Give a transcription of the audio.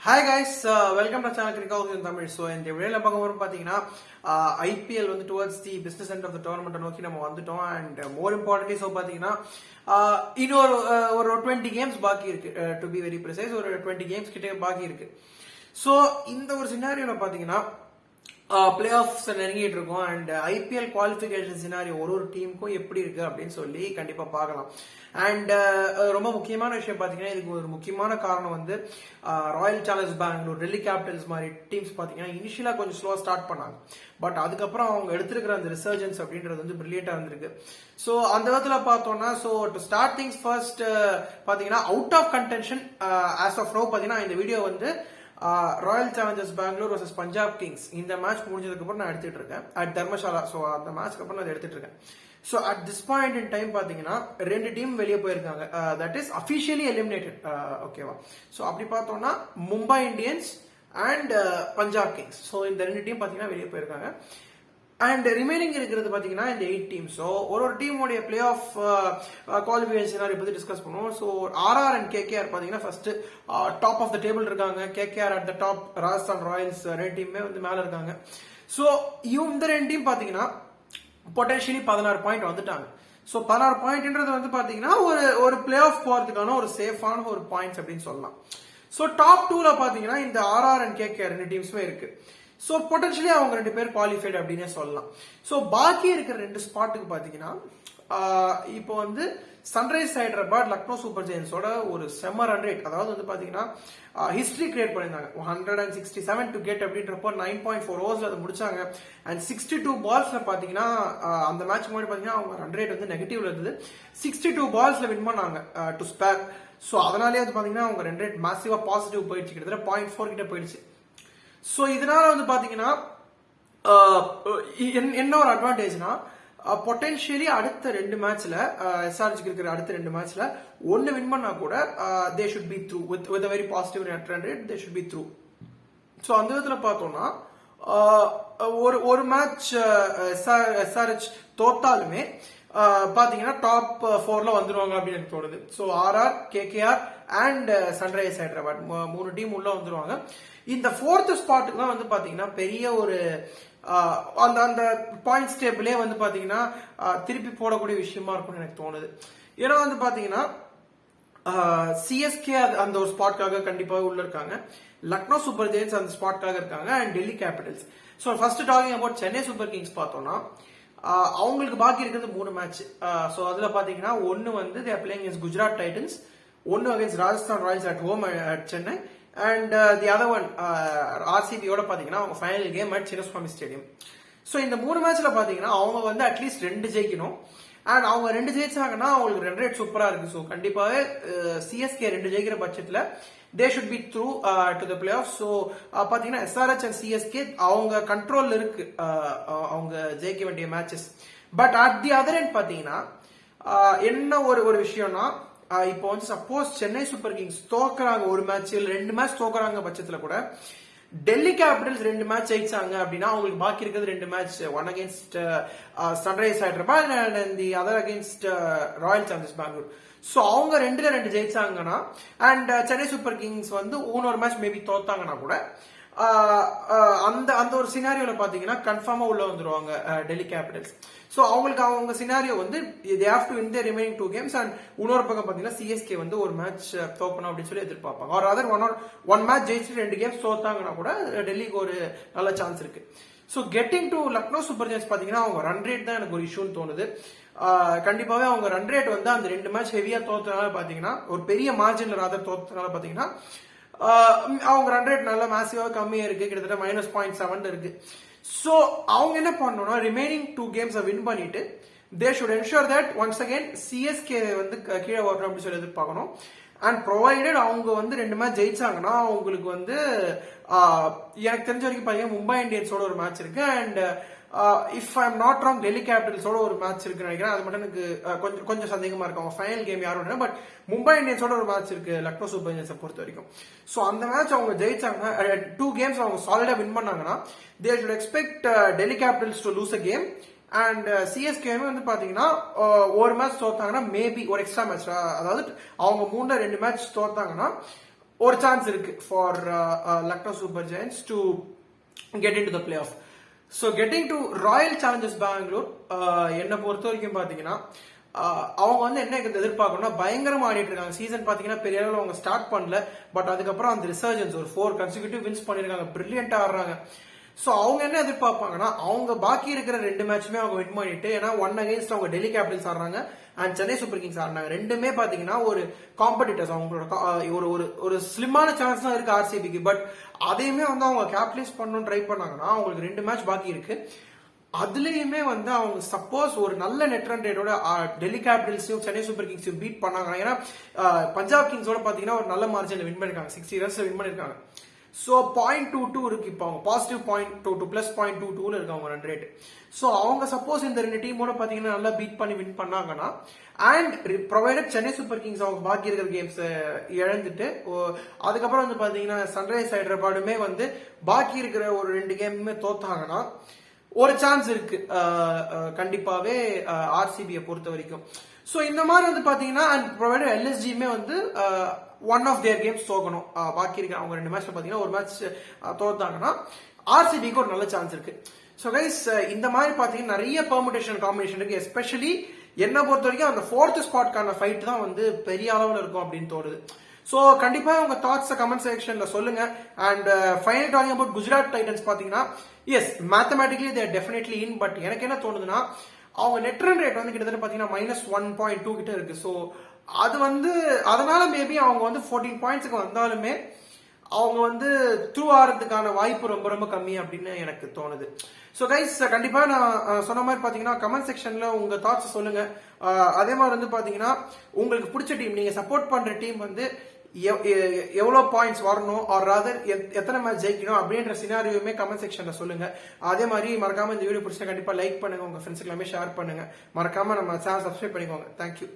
Hi guys, welcome to channel Cricket House in Tamil. So in the video IPL வந்து towards the business end of the tournament நோக்கி நம்ம வந்துட்டோம் and more importantly so பாத்தீங்கன்னா இன்னொரு ஒரு 20 games பாக்கி இருக்கு to be very precise ஒரு 20 games கிட்ட பாக்கி இருக்கு. So இந்த ஒரு சினாரியோல பாத்தீங்கன்னா பிளே ஆஃப்ஸ் நெருங்கிட்டு இருக்கும் அண்ட் ஐபிஎல் குவாலிஃபிகேஷன் சினாரியோ ஒரு டீமுக்கும் எப்படி இருக்கு அப்படின்னு சொல்லி கண்டிப்பா பார்க்கலாம். அண்ட் ரொம்ப முக்கியமான விஷயம் பாத்தீங்கன்னா இதுக்கு ஒரு முக்கியமான காரணம் வந்து Royal Challengers Bangalore, Delhi Capitals மாதிரி டீம்ஸ் பாத்தீங்கன்னா இனிஷியலா கொஞ்சம் ஸ்லோவா ஸ்டார்ட் பண்ணாங்க. பட் அதுக்கப்புறம் அவங்க எடுத்திருக்கிற அந்த ரிசர்ஜன்ஸ் அப்படின்றது வந்து பிரில்லியண்டா இருந்திருக்கு. ஸோ அந்த விதத்துல பார்த்தோம்னா so to start things first பாத்தீங்கன்னா out of contention as of now பாத்தீங்கன்னா இந்த வீடியோ வந்து Royal Challengers Bangalore vs Punjab Kings இந்த மேட்ச் முடிஞ்சதுக்கு அப்புறம் நான் எடுத்துட்டு இருக்கேன் அட் தர்மசாலா. ஸோ அந்த மேட்ச்க்கு அப்புறம் நான் எடுத்துட்டு இருக்கேன். So at this point in time பாத்தீங்கன்னா ரெண்டு டீம் வெளியே போயிருக்காங்க, தட் இஸ் அபிஷியலி எலிமினேட்டட். ஓகேவா? ஸோ அப்படி பார்த்தோம்னா Mumbai Indians and Punjab Kings. So இந்த ரெண்டு டீம் பாத்தீங்கன்னா வெளியே போயிருக்காங்க. அண்ட் ரிமைனிங் இருக்கிறது பாத்தீங்கன்னா இந்த 8 டீம். ஸோ ஒரு டீமோடைய பிளே ஆஃப் குவாலிஃபிகேஷன் பத்தி டிஸ்கஸ் பண்ணுவோம். ஸோ ஆர்ஆர் அண்ட் கேகேஆர் பாத்தீங்கன்னா first top of the table இருக்காங்க. KKR at the top, Rajasthan Royals ரெண்டு டீமுமே வந்து மேல இருக்காங்க. ஸோ இந்த ரெண்டு டீம் பாத்தீங்கன்னா பொட்டன்ஷியலி 16 பாயிண்ட் வந்துட்டாங்க. ஸோ 16 பாயிண்ட்ன்றது வந்து பாத்தீங்கன்னா ஒரு பிளே ஆஃப் போறதுக்கான ஒரு சேஃபான ஒரு பாயிண்ட்ஸ் அப்படின்னு சொல்லலாம். ஸோ டாப் 2ல பாத்தீங்கன்னா இந்த ஆர்ஆர் அண்ட் கேகேஆர் ரெண்டு டீம்ஸுமே இருக்கு. ஸோ பொட்டன்ஷியலி அவங்க ரெண்டு பேர் குவாலிஃபைடு அப்படின்னே சொல்லலாம். ஸோ பாக்கி இருக்கிற ரெண்டு ஸ்பாட்டுக்கு பாத்தீங்கன்னா இப்போ வந்து சன்ரைஸ் ஹைதராபாத் லக்னோ சூப்பர் ஜெயின்ஸோட ஒரு செம்ம ரன் ரேட், அதாவது வந்து பாத்தீங்கன்னா ஹிஸ்டரி கிரியேட் பண்ணியிருந்தாங்க. 167 டு கெட் அப்படின்றப்போ 9.4 ஓவர்ஸ்ல அதை முடிச்சாங்க. அண்ட் 62 பால்ஸ்ல பாத்தீங்கன்னா அந்த மேட்ச் முன்னாடி பாத்தீங்கன்னா அவங்க ரன் ரேட் வந்து நெகட்டிவ்ல இருந்தது. 62 பால்ஸ்ல வின் பண்ணாங்க டு ஸ்பேர். ஸோ அதனாலேயே வந்து பாத்தீங்கன்னா அவங்க ரன் ரேட் மாசிவா பாசிட்டிவ் போயிடுச்சு, கிட்டத்தட்ட 0.4 கிட்ட போயிடுச்சு. ஸோ இதனால வந்து பாத்தீங்கன்னா என்ன ஒரு அட்வான்டேஜ்னா பொட்டன்ஷியலி அடுத்த ரெண்டு மேட்ச்ல எஸ்ஆர்ஹெச்க்கு இருக்கிற அடுத்த ரெண்டு மேட்ச்ல ஒன்னு வின் பண்ணா கூட they should be through with very positive run rate, they should be through. So அந்த விதத்துல பார்த்தோம்னா ஒரு மேட்ச் எஸ்ஆர்ஹெச் தோத்தாலுமே பாத்தீங்கன்னா டாப் 4ல வந்துருவாங்க அப்படின்னு எனக்கு தோணுது. So RR, KKR and Sunrise Hyderabad மூணு டீம் உள்ள வந்துருவாங்க. இந்த 4th ஸ்பாட்டுக்கு தான் வந்து பாத்தீங்கன்னா பெரிய ஒரு அந்த பாயிண்ட்ஸ் டேபிளே வந்து பாத்தீங்கன்னா திருப்பி போடக்கூடிய விஷயமா இருக்கும்னு எனக்கு தோணுது. ஏன்னா வந்து பாத்தீங்கன்னா சிஎஸ்கே அந்த ஒரு ஸ்பாட்காக கண்டிப்பாக உள்ள இருக்காங்க, லக்னோ சூப்பர் ஜெயின்ஸ் அந்த ஸ்பாட்காக இருக்காங்க and Delhi Capitals. So first talking about Chennai Super Kings பார்த்தோம்னா அவங்களுக்கு பாக்கி இருக்கிறது 3 மேட்ச். ஸோ அதுல பாத்தீங்கன்னா ஒன்னு வந்து they are playing against Gujarat Titans, ஒன்னு against Rajasthan Royals at home at Chennai and the other one ஆர்சிபியோட பாத்தீங்கன்னா அவங்க final game at Chinnaswamy stadium. So இந்த 3 மேட்ச்ல பாத்தீங்கன்னா அவங்க வந்து அட்லீஸ்ட் 2 ஜெயிக்கணும். அண்ட் அவங்க 2 ஜெயிச்சாங்கன்னா அவங்களுக்கு ரன் ரேட் சூப்பரா இருக்கு. ஸோ கண்டிப்பாவே சிஎஸ்கே 2 ஜெயிக்கிற பட்சத்துல they should be through to the playoffs. So பாத்தீங்கன்னா எஸ்ஆர்ஹெச் அண்ட் சிஎஸ்கே அவங்க கண்ட்ரோல்ல இருக்கு அவங்க ஜெயிக்க வேண்டிய matches. But at the other end பாத்தீங்கன்னா என்ன ஒரு விஷயம்னா இப்போ வந்து சப்போஸ் சென்னை சூப்பர் கிங்ஸ் தோக்குறாங்க ஒரு மேட்ச் இல்ல 2 மேட்ச் தோக்குறாங்க பட்சத்துல கூட டெல்லி கேபிட்டல்ஸ் 2 மேட்ச் ஜெயிச்சாங்க அப்படின்னா அவங்களுக்கு பாக்கி இருக்கிறது 2 match, one against Sunrise Hyderabad and the other against Royal Challengers Bangalore. So அவங்க 2 ஜெயிச்சாங்கன்னா அண்ட் சென்னை சூப்பர் கிங்ஸ் வந்து இன்னொரு மேட்ச் மேபி தோத்தாங்கன்னா கூட அந்த ஒரு சினாரியோல பாத்தீங்கன்னா கன்ஃபார்மா உள்ள வந்துருவாங்க டெல்லி கேபிட்டல்ஸ். சோ அவங்களுக்கு அவங்க சினாரியோ வந்து they have to win their remaining 2 games and இன்னொரு பக்கம் பாத்தீங்கன்னா சிஎஸ்கே வந்து ஒரு மேட்ச் தோக்கணும் அப்படின்னு சொல்லி எதிர்பார்ப்பாங்க. ஆர் அதர் ஒன் மேட்ச் ஜெயிச்சு 2 கேம்ஸ் தோத்தாங்கன்னா கூட டெல்லிக்கு ஒரு நல்ல சான்ஸ் இருக்கு. So getting to Lucknow Super Giants பாத்தீங்கன்னா அவங்க ரன் ரேட் தான் எனக்கு ஒரு இஷ்யூன்னு தோணுது. கண்டிப்பாவே அவங்க ரன் ரேட் வந்து அந்த 2 மேட்ச் ஹெவியா தோத்தனால பாத்தீங்கன்னா ஒரு பெரிய மார்ஜின்ல ராதர் தோத்தனால பாத்தீங்கன்னா அவங்க ரன் ரேட் நல்ல மேசிவா கம்மியா இருக்கு, கிட்டத்தட்ட -0.7 இருக்கு. சோ அவங்க என்ன பண்ணணும்னா ரிமைனிங் 2 கேம்ஸ் வின் பண்ணிட்டு they should ensure that once again CSK வந்து கீழே வரணும் அப்படின்னு சொல்லி எதிர்பார்க்கணும். அண்ட் ப்ரொவைடட் அவங்க வந்து 2 மேட்ச் ஜெயிச்சாங்கன்னா அவங்களுக்கு வந்து எனக்கு தெரிஞ்ச வரைக்கும் பாத்தீங்கன்னா மும்பை இந்தியன்ஸோட ஒரு மேட்ச் இருக்கு and if I am not wrong Delhi கேபிட்டல்ஸோட ஒரு மேட்ச் இருக்கு நினைக்கிறேன். அது மட்டும் எனக்கு கொஞ்சம் சந்தேகமா இருக்கு அவங்க ஃபைனல் கேம் யாரும். பட் மும்பை இந்தியன்ஸோட ஒரு மேட்ச் இருக்கு லக்னோ சூப்பர் ஜெயின்ஸை பொறுத்த வரைக்கும். சோ அந்த மேட்ச் அவங்க ஜெயிச்சாங்கன்னா 2 கேம்ஸ் அவங்க சாலிடா வின் பண்ணாங்கன்னா they should expect Delhi Capitals to lose a game and CSK வந்து பாத்தீங்கன்னா ஒரு மேட்ச் தோத்தாங்கன்னா மேபி ஒரு எக்ஸ்ட்ரா மேட்ச், அதாவது அவங்க 3ல 2 மேட்ச் தோத்தாங்கன்னா ஒரு சான்ஸ் இருக்கு for Lucknow Super Giants to get into the playoff. So getting to Royal Challengers Bangalore என்னை பொறுத்த வரைக்கும் பாத்தீங்கன்னா அவங்க வந்து என்ன எதிர்பார்க்கணும்னா பயங்கரமா ஆடிட்டு இருக்காங்க. சீசன் பாத்தீங்கன்னா பெரிய அளவில் அவங்க ஸ்டார்ட் பண்ணல, பட் அதுக்கப்புறம் அந்த ரிசர்ஜன்ஸ் ஒரு 4 கன்சிக்யூட்டிவ் வின்ஸ் பண்ணிருக்காங்க, பிரில்லியண்டா ஆடுறாங்க. சோ அவங்க என்ன எதிர்பார்ப்பாங்கன்னா அவங்க பாக்கி இருக்கிற 2 மேட்சுமே அவங்க வின் பண்ணிட்டு, ஏன்னா 1 against அவங்க டெல்லி கேபிட்டல்ஸ் ஆடுறாங்க அண்ட் சென்னை சூப்பர் கிங்ஸ் ஆடுறாங்க. ரெண்டுமே பாத்தீங்கன்னா ஒரு காம்படிட்டர்ஸ், அவங்களோட ஒரு ஒரு ஸ்லிம்மான சான்ஸ் தான் இருக்கு ஆர்சிபிக்கு. பட் அதையுமே வந்து அவங்க கேபிட்டலைஸ் பண்ணணும்னு ட்ரை பண்ணாங்கன்னா அவங்களுக்கு 2 மேட்ச் பாக்கி இருக்கு. அதுலயுமே வந்து அவங்க சப்போஸ் ஒரு நல்ல நெட் ரன் ரேட்டோட டெல்லி கேபிட்டல்ஸையும் சென்னை சூப்பர் கிங்ஸையும் பீட் பண்ணாங்க. ஏன்னா பஞ்சாப் கிங்ஸோட பாத்தீங்கன்னா ஒரு நல்ல மார்ஜின்ல வின் பண்ணிருக்காங்க, 60 ரன்ஸ் வின் பண்ணிருக்காங்க. சோ 0.22 இருக்கு இப்போ அவங்க பாசிட்டிவ் 0.22 பிளஸ் 0.22 இருக்கு அவங்க ரன் ரேட். சோ அவங்க சப்போஸ் இந்த 2 டீமோட பாத்தீங்கன்னா நல்லா பீட் பண்ணி வின் பண்ணாங்கன்னா and provided Chennai Super Kings அவங்க பாக்கி இருக்கிற கேம்ஸ் இழந்துட்டு அதுக்கப்புறம் வந்து பாத்தீங்கன்னா சன்ரைஸ் ஹைதராபாடுமே வந்து பாக்கி இருக்கிற ஒரு 2 கேமுமே தோத்தாங்கன்னா ஒரு சான்ஸ் இருக்கு கண்டிப்பாவே ஆர்சிபியை பொறுத்த வரைக்கும். சோ இந்த மாதிரி வந்து பாத்தீங்கன்னா அண்ட் ப்ரொவைடட் எல்எஸ்ஜியுமே வந்து ஒன் ஆஃப் தேர் கேம்ஸ் தோக்கணும். பாக்கி இருக்க அவங்க 2 மேட்ச்ல பாத்தீங்கன்னா ஒரு மேட்ச் தோத்தாங்கன்னா ஆர்சிபிக்கு ஒரு நல்ல சான்ஸ் இருக்கு. சோ கைஸ் இந்த மாதிரி பாத்தீங்கன்னா நிறைய பெர்முடேஷன் காம்பினேஷன் இருக்கு. எஸ்பெஷலி என்ன பொறுத்த வரைக்கும் அந்த 4th ஸ்பாட்கான ஃபைட் தான் வந்து பெரிய அளவில் இருக்கும் அப்படின்னு தோணுது. சோ கண்டிப்பா உங்க தாட்ஸ் கமெண்ட் செக்ஷன்ல சொல்லுங்க. And final talking about Gujarat Titans பாத்தீங்கன்னா as mathematically they're definitely in. But எனக்கு என்ன தோணுதுன்னா அவங்க நெட் ரன் ரேட் வந்து கிட்டத்தட்ட பாத்தீங்கன்னா -1.2 கிட்ட இருக்கு. சோ அது வந்து அதனால மேபி அவங்க வந்து 14 பாயிண்ட்ஸ்க்கு வந்தாலுமே அவங்க வந்து த்ரூ ஆறதுக்கான வாய்ப்பு ரொம்ப ரொம்ப கம்மி அப்படின்னு எனக்கு தோணுது. சோ கைஸ் கண்டிப்பா நான் சொன்ன மாதிரி பாத்தீங்கன்னா கமெண்ட் செக்ஷன்ல உங்க தாட்ஸ் சொல்லுங்க. அதே மாதிரி வந்து பாத்தீங்கன்னா உங்களுக்கு பிடிச்ச டீம், நீங்க சப்போர்ட் பண்ற டீம் வந்து எவ்வளவு பாயிண்ட்ஸ் வரணும் ஆர் ராதர் எத்தனை மேட்ச் ஜெயிக்கணும் அப்படின்ற சினாரியோமே கமெண்ட் செக்ஷன்ல சொல்லுங்க. அதே மாதிரி மறக்காம இந்த வீடியோ பிடிச்சா கண்டிப்பா லைக் பண்ணுங்க, உங்க ஃப்ரெண்ட்ஸ்க்கு எல்லாமே ஷேர் பண்ணுங்க. மறக்காம நம்ம சேனல் சப்ஸ்கிரைப் பண்ணிக்கோங்க. தேங்க்யூ.